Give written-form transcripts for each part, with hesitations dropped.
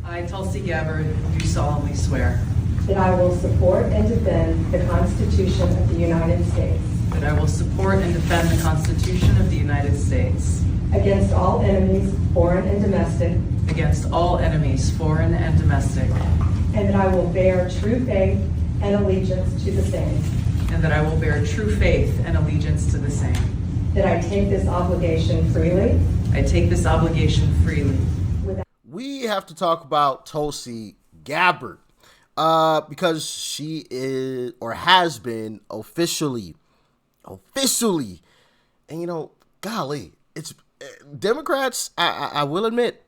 I, Tulsi Gabbard, do solemnly swear that I will support and defend the Constitution of the United States that I will support and defend the Constitution of the United States against all enemies, foreign and domestic, against all enemies, foreign and domestic, and that I will bear true faith and allegiance to the same, and that I will bear true faith and allegiance to the same. That I take this obligation freely. I take this obligation freely. We have to talk about Tulsi Gabbard because she is or has been officially, and you know, golly, it's Democrats. I will admit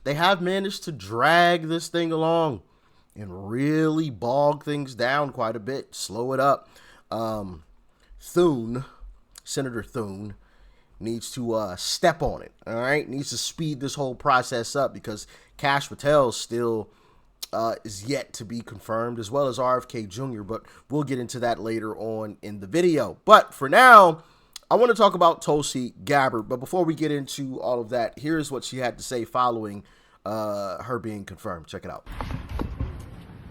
they have managed to drag this thing along and really bog things down quite a bit, slow it up. Senator Thune needs to step on it, all right? Needs to speed this whole process up because Kash Patel still is yet to be confirmed, as well as RFK Jr., but we'll get into that later on in the video. But for now, I want to talk about Tulsi Gabbard. But before we get into all of that, here's what she had to say following her being confirmed. Check it out.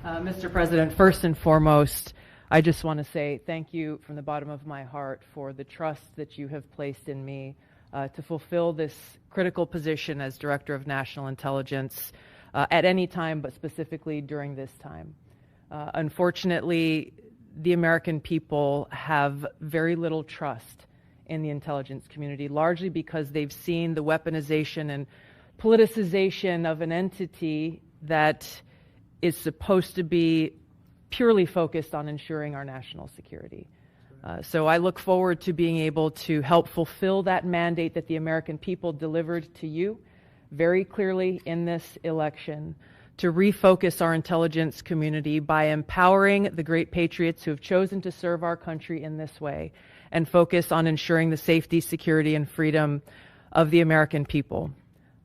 Mr. President, first and foremost, I just want to say thank you from the bottom of my heart for the trust that you have placed in me to fulfill this critical position as Director of National Intelligence at any time, but specifically during this time. Unfortunately, the American people have very little trust in the intelligence community, largely because they've seen the weaponization and politicization of an entity that is supposed to be purely focused on ensuring our national security. So I look forward to being able to help fulfill that mandate that the American people delivered to you very clearly in this election, to refocus our intelligence community by empowering the great patriots who have chosen to serve our country in this way and focus on ensuring the safety, security, and freedom of the American people.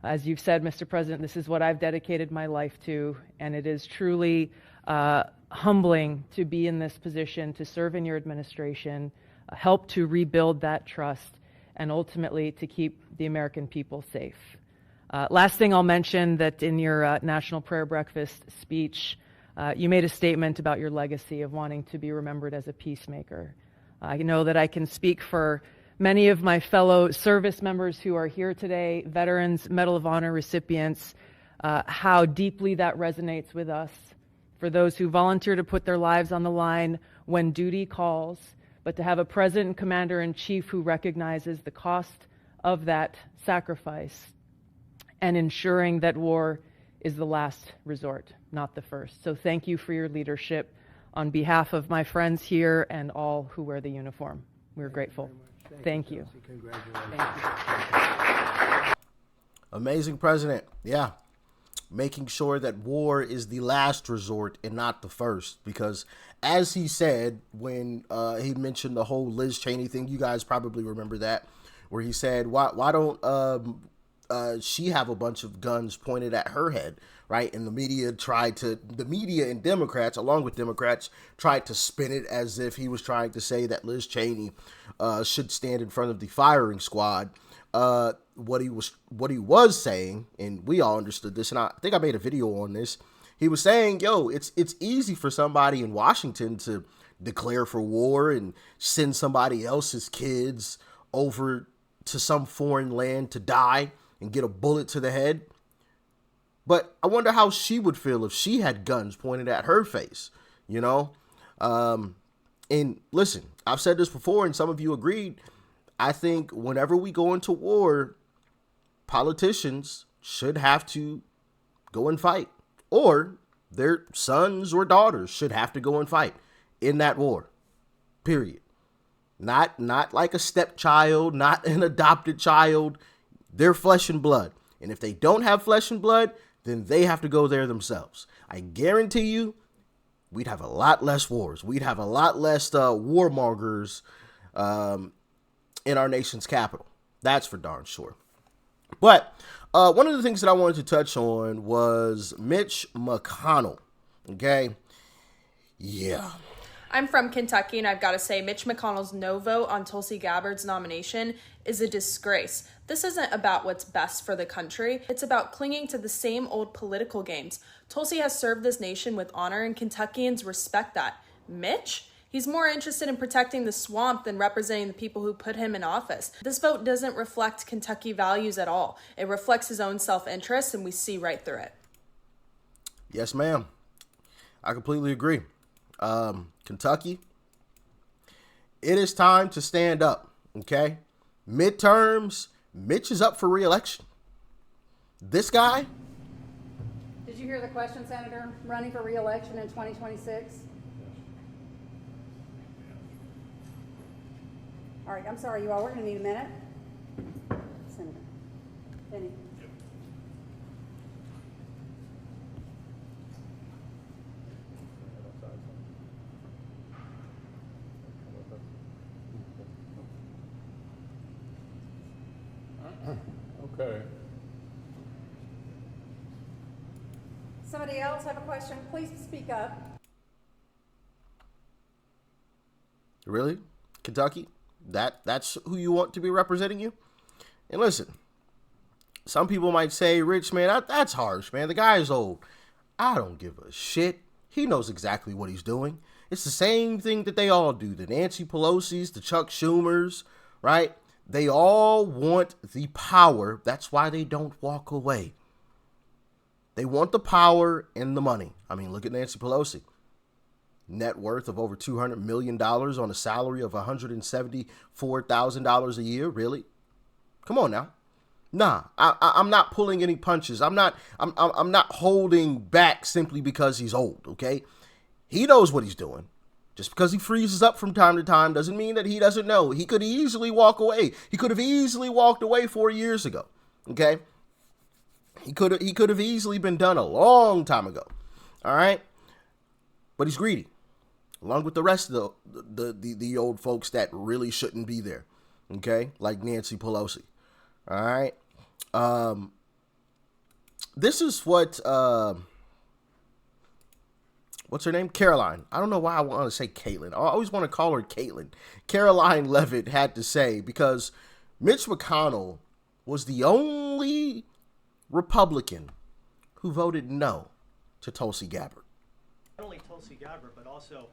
As you've said, Mr. President, this is what I've dedicated my life to, and it is truly humbling to be in this position, to serve in your administration, help to rebuild that trust, and ultimately to keep the American people safe. Last thing I'll mention, that in your National Prayer Breakfast speech, you made a statement about your legacy of wanting to be remembered as a peacemaker. I know that I can speak for many of my fellow service members who are here today, veterans, Medal of Honor recipients, how deeply that resonates with us. For those who volunteer to put their lives on the line when duty calls, but to have a President and Commander-in-Chief who recognizes the cost of that sacrifice and ensuring that war is the last resort, not the first. So thank you for your leadership on behalf of my friends here and all who wear the uniform. We're grateful. Thank you. Congratulations. Amazing president. Yeah. Making sure that war is the last resort and not the first. Because as he said, when he mentioned the whole Liz Cheney thing, you guys probably remember that, where he said, why don't she have a bunch of guns pointed at her head, right? And the media and Democrats, along with Democrats, tried to spin it as if he was trying to say that Liz Cheney should stand in front of the firing squad. What he was saying, and we all understood this, and I think I made a video on this. He was saying, yo, it's easy for somebody in Washington to declare for war and send somebody else's kids over to some foreign land to die and get a bullet to the head. But I wonder how she would feel if she had guns pointed at her face, you know? And listen, I've said this before, and some of you agreed. I think whenever we go into war, politicians should have to go and fight, or their sons or daughters should have to go and fight in that war, period. Not like a stepchild, not an adopted child. They're flesh and blood. And if they don't have flesh and blood, then they have to go there themselves. I guarantee you, we'd have a lot less wars. We'd have a lot less warmongers in our nation's capital. That's for darn sure. But one of the things that I wanted to touch on was Mitch McConnell. Okay. Yeah. I'm from Kentucky, and I've got to say, Mitch McConnell's no vote on Tulsi Gabbard's nomination is a disgrace. This isn't about what's best for the country. It's about clinging to the same old political games. Tulsi has served this nation with honor, and Kentuckians respect that. Mitch? He's more interested in protecting the swamp than representing the people who put him in office. This vote doesn't reflect Kentucky values at all. It reflects his own self-interest, and we see right through it. Yes, ma'am. I completely agree. Kentucky, it is time to stand up, okay? Midterms, Mitch is up for re-election. This guy... Did you hear the question, Senator? Running for re-election in 2026? All right, I'm sorry, you all. We're going to need a minute. Senator Benny. Okay. Somebody else have a question? Please speak up. Really? Kentucky? That's who you want to be representing you? And listen, some people might say, Rich, man, that's harsh, man. The guy is old. I don't give a shit. He knows exactly what he's doing. It's the same thing that they all do. The Nancy Pelosi's, the Chuck Schumers, right? They all want the power. That's why they don't walk away. They want the power and the money. I mean, look at Nancy Pelosi. Net worth of over $200 million on a salary of $174,000 a year. Really? Come on now. Nah, I'm not pulling any punches. I'm not holding back simply because he's old. Okay. He knows what he's doing. Just because he freezes up from time to time doesn't mean that he doesn't know. He could easily walk away. He could have easily walked away 4 years ago. Okay. He could have easily been done a long time ago. All right. But he's greedy, along with the rest of the old folks that really shouldn't be there. Okay. Like Nancy Pelosi. All right. This is what, what's her name? Caroline. I don't know why I want to say Caitlin. I always want to call her Caitlin. Caroline Leavitt had to say, because Mitch McConnell was the only Republican who voted no to Tulsi Gabbard. Not only Tulsi Gabbard, but also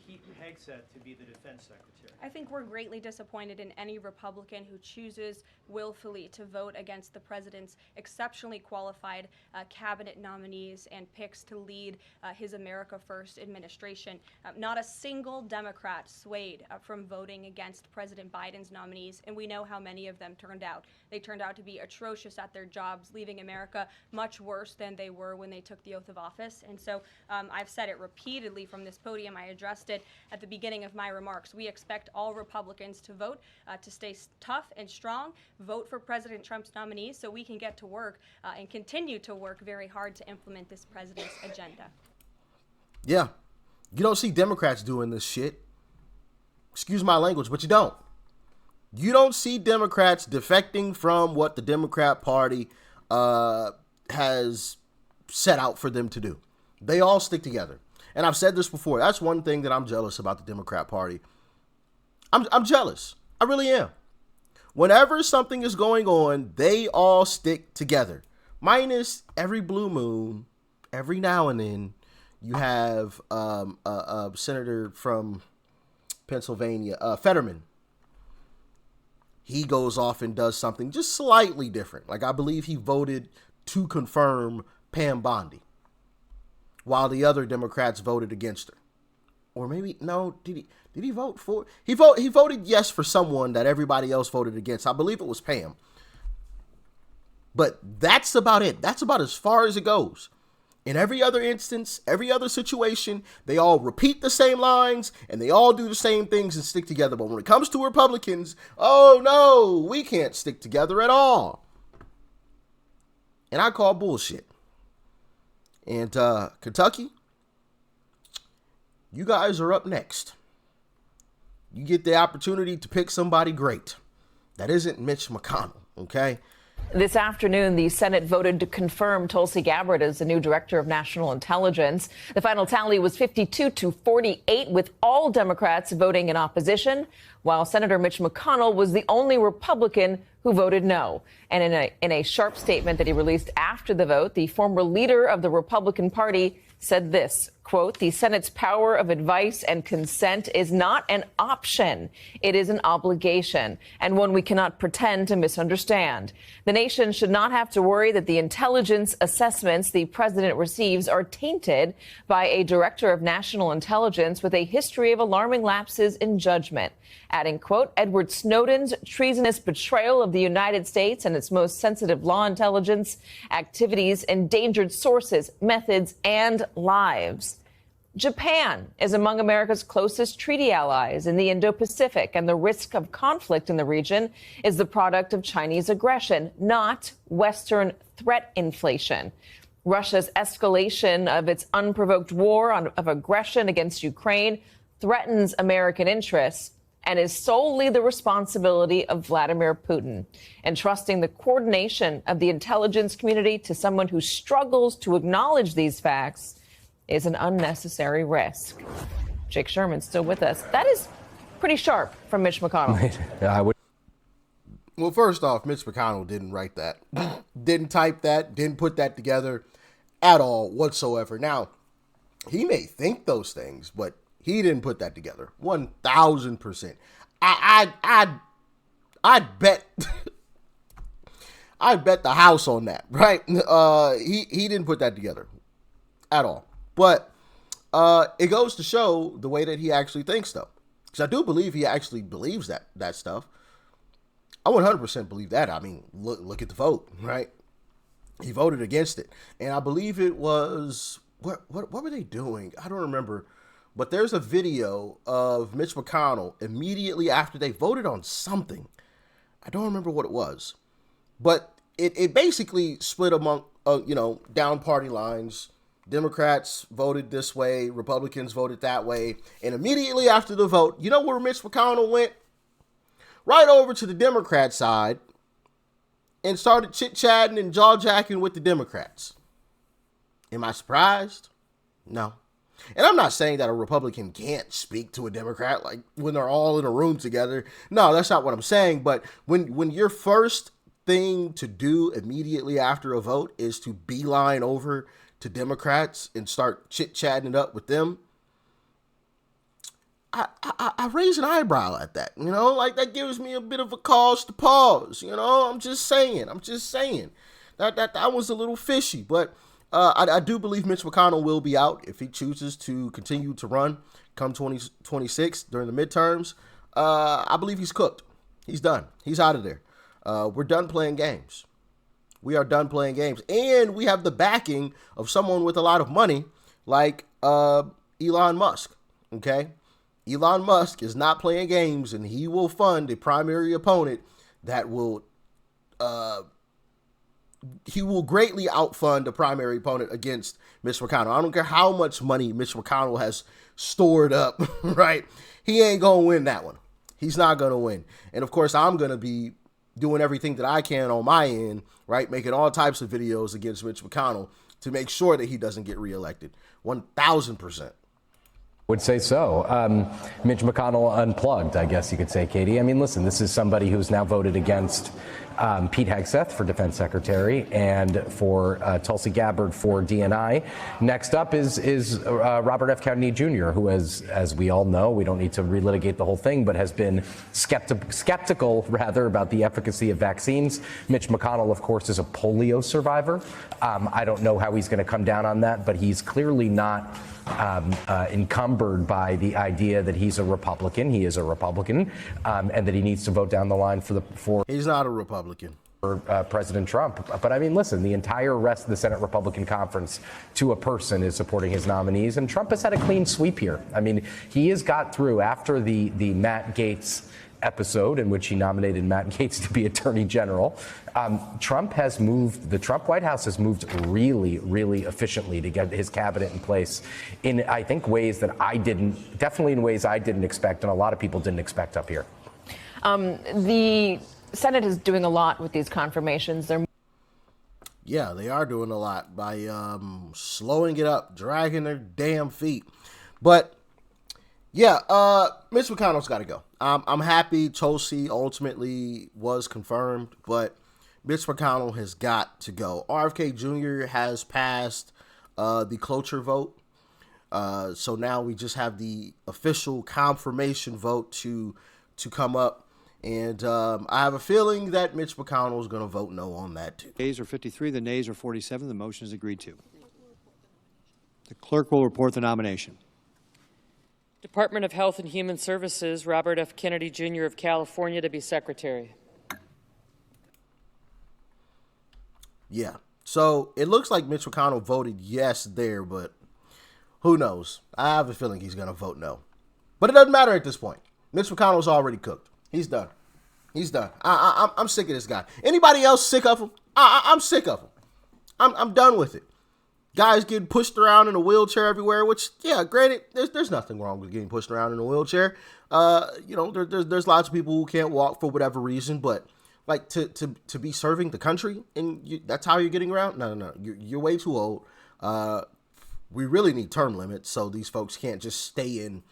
Pete Hegseth to be the defense secretary. I think we're greatly disappointed in any Republican who chooses willfully to vote against the president's exceptionally qualified cabinet nominees and picks to lead his America First administration. Not a single Democrat swayed from voting against President Biden's nominees, and we know how many of them turned out. They turned out to be atrocious at their jobs, leaving America much worse than they were when they took the oath of office. And so I've said it repeatedly from this podium. I addressed it at the beginning of my remarks. We expect all Republicans to vote, to stay tough and strong, vote for President Trump's nominees so we can get to work and continue to work very hard to implement this president's agenda. Yeah. You don't see Democrats doing this shit. Excuse my language, but you don't. You don't see Democrats defecting from what the Democrat Party has set out for them to do. They all stick together. And I've said this before. That's one thing that I'm jealous about the Democrat Party. I'm jealous. I really am. Whenever something is going on, they all stick together. Minus every blue moon, every now and then, you have a senator from Pennsylvania, Fetterman. He goes off and does something just slightly different. Like, I believe he voted to confirm Pam Bondi, while the other Democrats voted against her. Or maybe, no, did he vote for? He voted yes for someone that everybody else voted against. I believe it was Pam. But that's about it. That's about as far as it goes. In every other instance, every other situation, they all repeat the same lines and they all do the same things and stick together. But when it comes to Republicans, oh no, we can't stick together at all. And I call bullshit. And Kentucky, you guys are up next. You get the opportunity to pick somebody great. That isn't Mitch McConnell, okay? This afternoon, the Senate voted to confirm Tulsi Gabbard as the new director of national intelligence. The final tally was 52-48, with all Democrats voting in opposition, while Senator Mitch McConnell was the only Republican who voted no. And in a sharp statement that he released after the vote, the former leader of the Republican Party said this, quote, "The Senate's power of advice and consent is not an option. It is an obligation, and one we cannot pretend to misunderstand. The nation should not have to worry that the intelligence assessments the president receives are tainted by a director of national intelligence with a history of alarming lapses in judgment." Adding, quote, "Edward Snowden's treasonous betrayal of the United States and its most sensitive law intelligence activities endangered sources, methods, and lives." Japan is among America's closest treaty allies in the Indo-Pacific, and the risk of conflict in the region is the product of Chinese aggression, not Western threat inflation. Russia's escalation of its unprovoked war of aggression against Ukraine threatens American interests and is solely the responsibility of Vladimir Putin. Entrusting the coordination of the intelligence community to someone who struggles to acknowledge these facts is an unnecessary risk. Jake Sherman still with us. That is pretty sharp from Mitch McConnell. Well, first off, Mitch McConnell didn't write that, didn't type that, didn't put that together at all whatsoever. Now, he may think those things, but he didn't put that together. 1,000%. I'd bet I'd bet the house on that, right? He didn't put that together at all. But it goes to show the way that he actually thinks, though. Because I do believe he actually believes that stuff. I 100% believe that. I mean, look at the vote, right? He voted against it. And I believe it was, what were they doing? I don't remember. But there's a video of Mitch McConnell immediately after they voted on something. I don't remember what it was. But it basically split among, down party lines. Democrats voted this way. Republicans voted that way. And immediately after the vote, you know where Mitch McConnell went? Right over to the Democrat side and started chit-chatting and jaw-jacking with the Democrats. Am I surprised? No. And I'm not saying that a Republican can't speak to a Democrat like when they're all in a room together. No, that's not what I'm saying. But when your first thing to do immediately after a vote is to beeline over to Democrats and start chit-chatting it up with them, I raise an eyebrow at that. Like that gives me a bit of a cause to pause. I'm just saying. That was a little fishy. But I do believe Mitch McConnell will be out if he chooses to continue to run come 2026 during the midterms. I believe he's cooked. He's done. He's out of there. We're done playing games. We are done playing games. And we have the backing of someone with a lot of money like Elon Musk. Okay? Elon Musk is not playing games, and he will fund a primary opponent that will he will greatly outfund a primary opponent against Mitch McConnell. I don't care how much money Mitch McConnell has stored up, right? He ain't going to win that one. He's not going to win. And, of course, I'm going to be doing everything that I can on my end, right, making all types of videos against Mitch McConnell to make sure that he doesn't get reelected. 1,000%. Would say so. Mitch McConnell unplugged, I guess you could say, Katie. I mean, listen, this is somebody who's now voted against Pete Hegseth for defense secretary and for Tulsi Gabbard for DNI. Next up is Robert F. Kennedy Jr., who as we all know, we don't need to relitigate the whole thing, but has been skeptical about the efficacy of vaccines. Mitch McConnell, of course, is a polio survivor. I don't know how he's going to come down on that, but he's clearly not encumbered by the idea that he's a Republican. He is a Republican, and that he needs to vote down the line for. He's not a Republican. For President Trump. But I mean, listen, the entire rest of the Senate Republican Conference to a person is supporting his nominees, and Trump has had a clean sweep here. I mean, he has got through after the Matt Gaetz episode in which he nominated Matt Gaetz to be Attorney General. The Trump White House has moved really, really efficiently to get his cabinet in place in, I think, definitely in ways I didn't expect and a lot of people didn't expect up here. The Senate is doing a lot with these confirmations. Yeah, they are doing a lot by slowing it up, dragging their damn feet. But yeah, Mitch McConnell's got to go. I'm happy Tulsi ultimately was confirmed, but Mitch McConnell has got to go. RFK Jr. has passed the cloture vote. So now we just have the official confirmation vote to come up. And I have a feeling that Mitch McConnell is going to vote no on that too. The ayes are 53, the nays are 47. The motion is agreed to. The clerk will report the nomination. Department of Health and Human Services, Robert F. Kennedy, Jr. of California to be Secretary. Yeah. So it looks like Mitch McConnell voted yes there, but who knows? I have a feeling he's going to vote no. But it doesn't matter at this point. Mitch McConnell's already cooked. He's done. He's done. I'm sick of this guy. Anybody else sick of him? I'm sick of him. I'm done with it. Guys getting pushed around in a wheelchair everywhere, which, yeah, granted, there's nothing wrong with getting pushed around in a wheelchair. There's lots of people who can't walk for whatever reason, but like to be serving the country and that's how you're getting around? No. You're way too old. We really need term limits, so these folks can't just stay in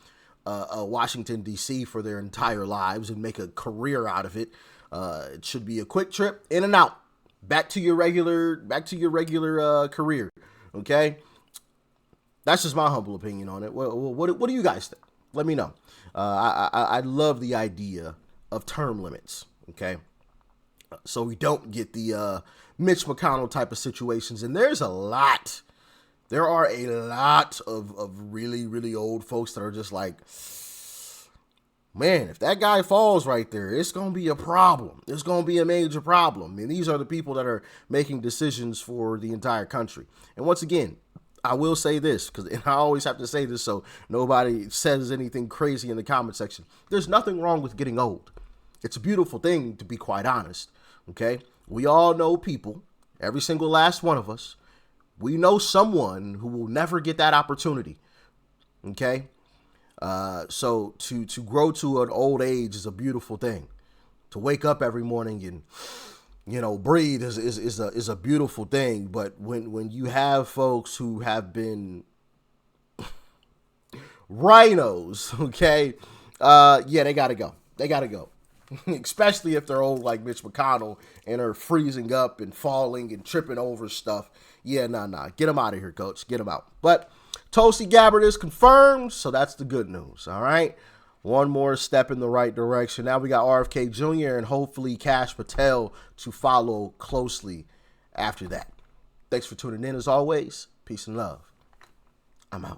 Washington, D.C. for their entire lives and make a career out of it. It should be a quick trip in and out, back to your regular career. Okay, that's just my humble opinion on it. What do you guys think? Let me know. I love the idea of term limits. Okay, so we don't get the Mitch McConnell type of situations, and there are a lot of really, really old folks that are just like, man, if that guy falls right there, it's going to be a problem. It's going to be a major problem. And these are the people that are making decisions for the entire country. And once again, I will say this, because I always have to say this so nobody says anything crazy in the comment section. There's nothing wrong with getting old. It's a beautiful thing, to be quite honest. Okay? We all know people, every single last one of us. We know someone who will never get that opportunity. Okay? So to grow to an old age is a beautiful thing. To wake up every morning and, breathe is a beautiful thing. But when you have folks who have been rhinos, okay, they gotta go. They gotta go. Especially if they're old like Mitch McConnell and are freezing up and falling and tripping over stuff. Yeah, nah. Get him out of here, coach. Get him out. But Tulsi Gabbard is confirmed, so that's the good news, all right? One more step in the right direction. Now we got RFK Jr. and hopefully Kash Patel to follow closely after that. Thanks for tuning in as always. Peace and love. I'm out.